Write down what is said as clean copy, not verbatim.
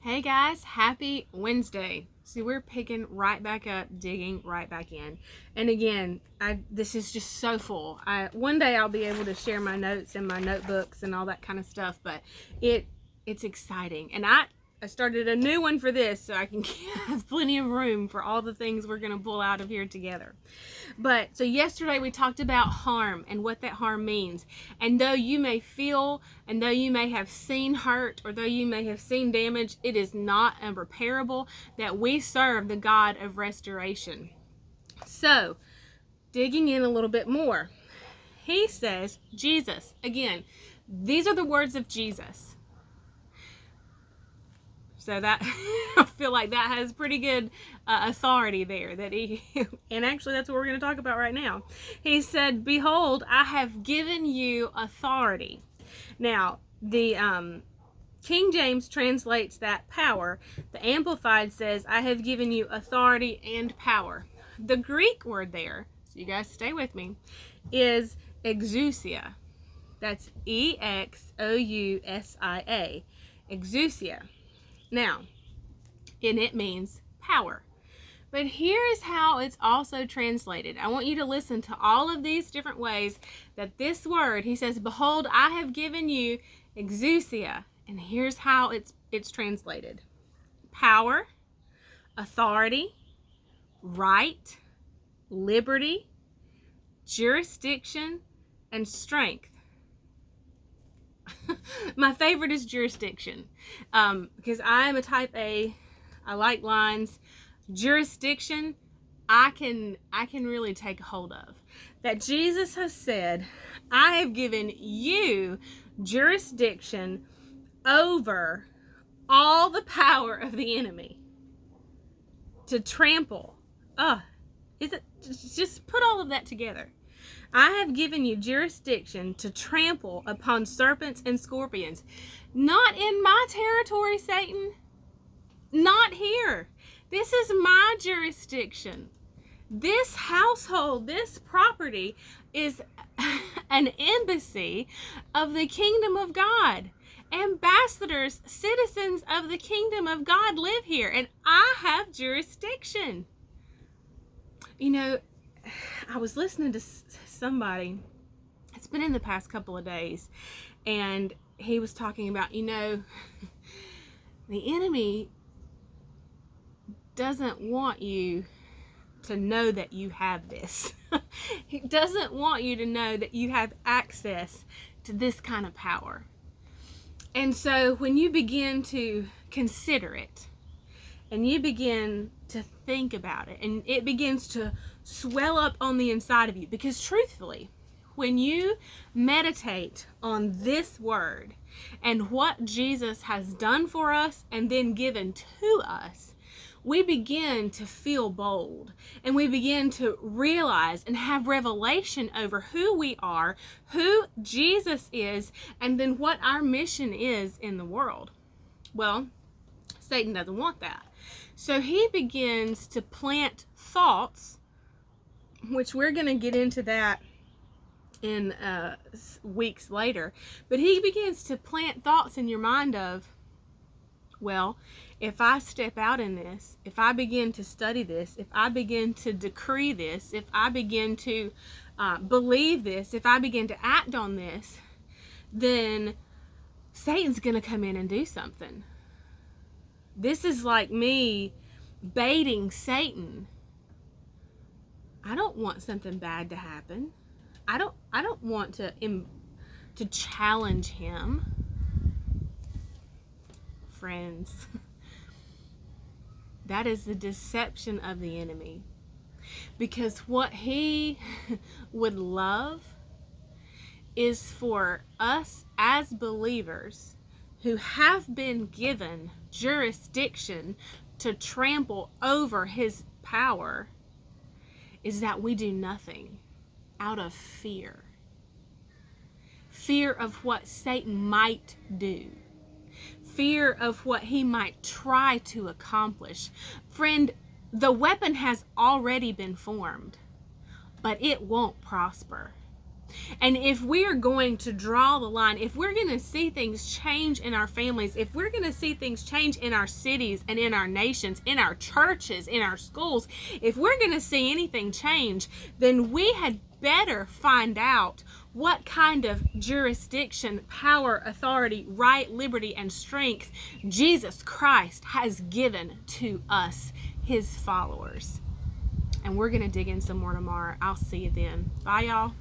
Hey guys, happy Wednesday. See, we're picking right back up, digging right back in. And again, this is just so full. One day I'll be able to share my notes and my notebooks and all that kind of stuff, but it's exciting. And I started a new one for this so I can have plenty of room for all the things we're going to pull out of here together. But so yesterday we talked about harm and what that harm means. And though you may feel, and though you may have seen hurt, or though you may have seen damage, it is not unrepairable, that we serve the God of restoration. So, digging in a little bit more, he says, Jesus, again, these are the words of Jesus. So that I feel like that has pretty good authority there. And actually that's what we're going to talk about right now. He said, "Behold, I have given you authority." Now, the King James translates that power. The Amplified says, "I have given you authority and power." The Greek word there, so you guys stay with me, is exousia. That's Exousia. Exousia. Now, and it means power. But here is how it's also translated. I want you to listen to all of these different ways that this word, he says, "Behold, I have given you exousia." And here's how it's translated: power, authority, right, liberty, jurisdiction, and strength. My favorite is jurisdiction, because I'm a type A. I like lines. Jurisdiction, I can really take hold of. That Jesus has said, "I have given you jurisdiction over all the power of the enemy to trample." Just put all of that together. "I have given you jurisdiction to trample upon serpents and scorpions." Not in my territory, Satan. Not here. This is my jurisdiction. This household, this property is an embassy of the kingdom of God. Ambassadors, citizens of the kingdom of God live here, and I have jurisdiction. You know, I was listening to somebody, it's been in the past couple of days, and he was talking about, the enemy doesn't want you to know that you have this. He doesn't want you to know that you have access to this kind of power. And so when you begin to consider it, and you begin to think about it, and it begins to swell up on the inside of you, because truthfully, when you meditate on this word and what Jesus has done for us and then given to us, we begin to feel bold, and we begin to realize and have revelation over who we are, who Jesus is, and then what our mission is in the world. Well, Satan doesn't want that. So he begins to plant thoughts, which we're going to get into that in weeks later. But he begins to plant thoughts in your mind of, well, if I step out in this, if I begin to study this, if I begin to decree this, if I begin to believe this, if I begin to act on this, then Satan's going to come in and do something. This is like me baiting Satan. I don't want something bad to happen. I don't want to challenge him. Friends, that is the deception of the enemy. Because what he would love is for us as believers who have been given jurisdiction to trample over his power, is that we do nothing out of fear. Fear of what Satan might do. Fear of what he might try to accomplish. Friend, the weapon has already been formed, but it won't prosper. And if we are going to draw the line, if we're going to see things change in our families, if we're going to see things change in our cities and in our nations, in our churches, in our schools, if we're going to see anything change, then we had better find out what kind of jurisdiction, power, authority, right, liberty, and strength Jesus Christ has given to us, his followers. And we're going to dig in some more tomorrow. I'll see you then. Bye, y'all.